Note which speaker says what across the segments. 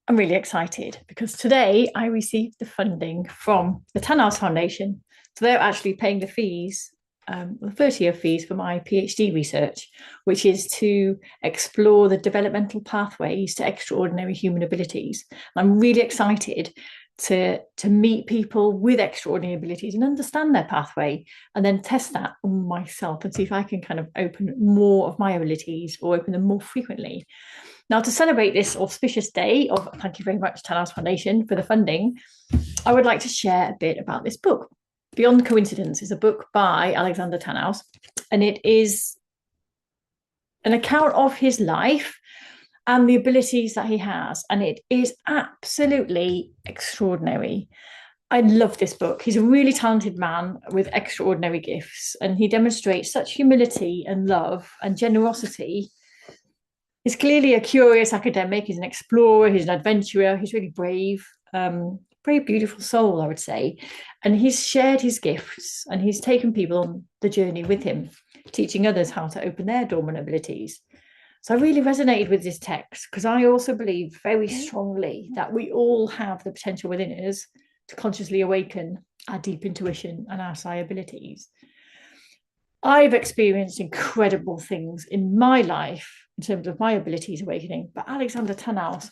Speaker 1: I'm really excited because today I received the funding from the Tanous Foundation. So they're actually paying the fees, the 30-year fees for my PhD research, which is to explore the developmental pathways to extraordinary human abilities. I'm really excited to meet people with extraordinary abilities and understand their pathway, and then test that on myself and see if I can kind of open more of my abilities or open them more frequently. Now, to celebrate this auspicious day of thank you very much, Tanous Foundation, for the funding, I would like to share a bit about this book. Beyond Coincidence is a book by Alex Tanous, and it is an account of his life and the abilities that he has. And it is absolutely extraordinary. I love this book. He's a really talented man with extraordinary gifts, and he demonstrates such humility and love and generosity. He's clearly a curious academic. He's an explorer. He's an adventurer. He's really brave, very beautiful soul, I would say. And he's shared his gifts and he's taken people on the journey with him, teaching others how to open their dormant abilities. So I really resonated with this text because I also believe very strongly that we all have the potential within us to consciously awaken our deep intuition and our psi abilities. I've experienced incredible things in my life in terms of my abilities awakening, but Alexander Tanous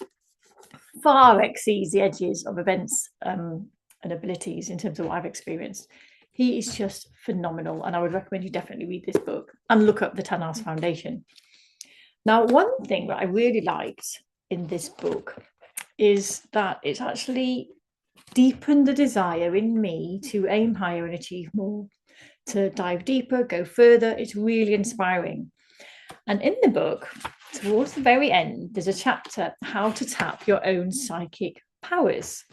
Speaker 1: far exceeds the edges of events and abilities in terms of what I've experienced. He is just phenomenal, and I would recommend you definitely read this book and look up the Tanous Foundation. Now, one thing that I really liked in this book is that it's actually deepened the desire in me to aim higher and achieve more, to dive deeper, go further. It's really inspiring. And in the book, towards the very end, there's a chapter, How to Tap Your Own Psychic Powers.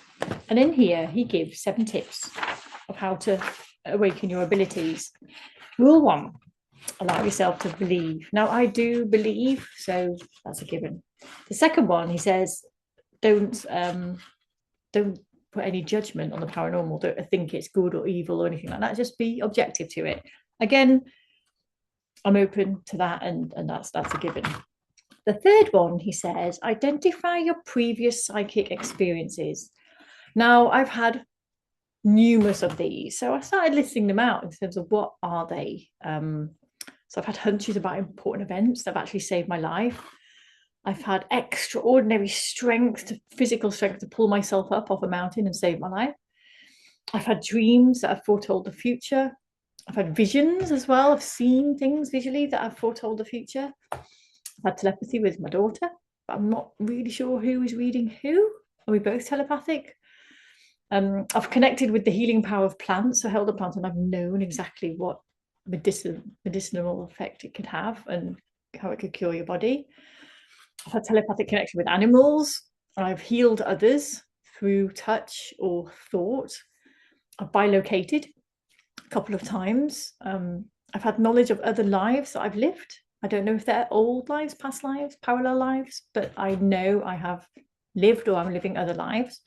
Speaker 1: And in here, he gives 7 tips of how to awaken your abilities. Rule 1, allow yourself to believe. Now, I do believe, so that's a given. The second one, he says, don't put any judgment on the paranormal. Don't think it's good or evil or anything like that. Just be objective to it. Again, I'm open to that, and that's a given. The third one, he says, identify your previous psychic experiences. Now, I've had numerous of these, so I started listing them out in terms of what are they. So I've had hunches about important events that have actually saved my life. I've had extraordinary strength, physical strength, to pull myself up off a mountain and save my life. I've had dreams that have foretold the future. I've had visions as well. I've seen things visually that have foretold the future. I've had telepathy with my daughter, but I'm not really sure who is reading who. Are we both telepathic? I've connected with the healing power of plants. So I held a plant and I've known exactly what medicinal effect it could have and how it could cure your body. I've had telepathic connection with animals. I've healed others through touch or thought. I've bilocated a couple of times. I've had knowledge of other lives that I've lived. I don't know if they're old lives, past lives, parallel lives, but I know I have lived or I'm living other lives.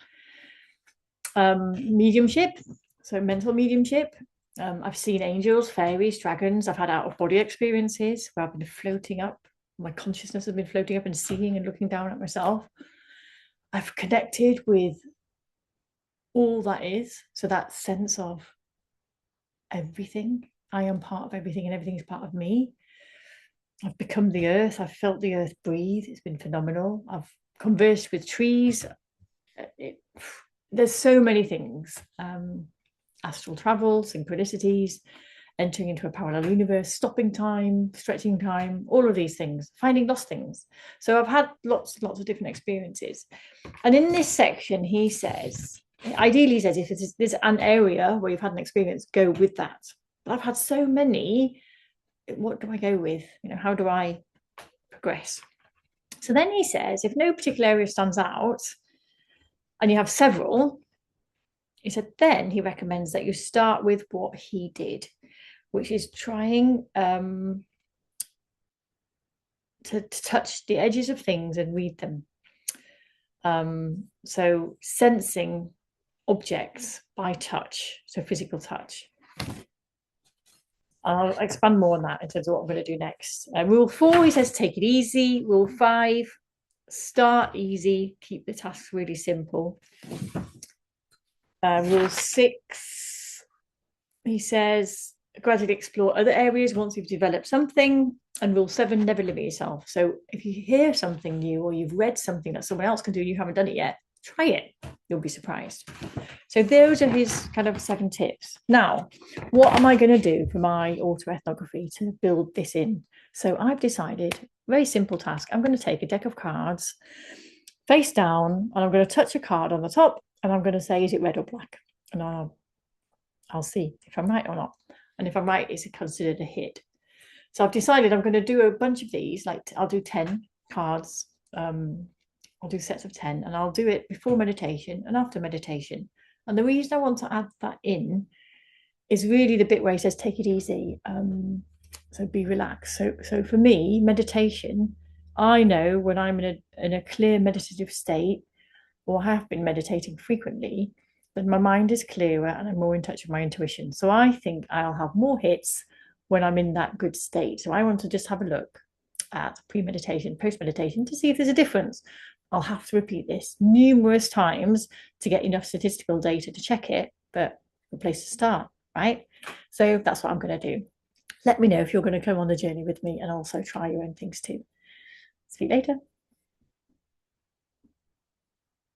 Speaker 1: Mediumship, so mental mediumship. I've seen angels, fairies, dragons. I've had out-of-body experiences where I've been floating up. My consciousness has been floating up and seeing and looking down at myself. I've connected with all that is. So that sense of everything. I am part of everything and everything is part of me. I've become the earth. I've felt the earth breathe. It's been phenomenal. I've conversed with trees. There's so many things. Astral travel, synchronicities, entering into a parallel universe, stopping time, stretching time, all of these things, finding lost things. So I've had lots of different experiences. And in this section, he says, ideally, he says, if there's an area where you've had an experience, go with that. But I've had so many, what do I go with? How do I progress? So then he says, if no particular area stands out and you have several, he said, then he recommends that you start with what he did, which is trying to touch the edges of things and read them. So sensing objects by touch, so physical touch. I'll expand more on that in terms of what I'm going to do next. Rule 4, he says, take it easy. Rule 5, start easy, keep the tasks really simple. Rule 6, he says, gradually explore other areas once you've developed something. And rule 7, never limit yourself. So if you hear something new or you've read something that someone else can do and you haven't done it yet, try it. You'll be surprised. So those are his kind of 7 tips. Now, what am I going to do for my auto-ethnography to build this in? So I've decided, very simple task. I'm going to take a deck of cards face down, and I'm going to touch a card on the top, and I'm going to say, is it red or black? And I'll see if I'm right or not. And if I'm right, it's considered a hit. So I've decided I'm going to do a bunch of these, like I'll do 10 cards. I'll do sets of 10, and I'll do it before meditation and after meditation. And the reason I want to add that in is really the bit where he says, take it easy. So be relaxed. So for me, meditation, I know when I'm in a clear meditative state, or have been meditating frequently, then my mind is clearer and I'm more in touch with my intuition. So I think I'll have more hits when I'm in that good state. So I want to just have a look at pre-meditation, post-meditation to see if there's a difference. I'll have to repeat this numerous times to get enough statistical data to check it, but a place to start, right? So that's what I'm going to do. Let me know if you're going to come on the journey with me and also try your own things too. Speak later.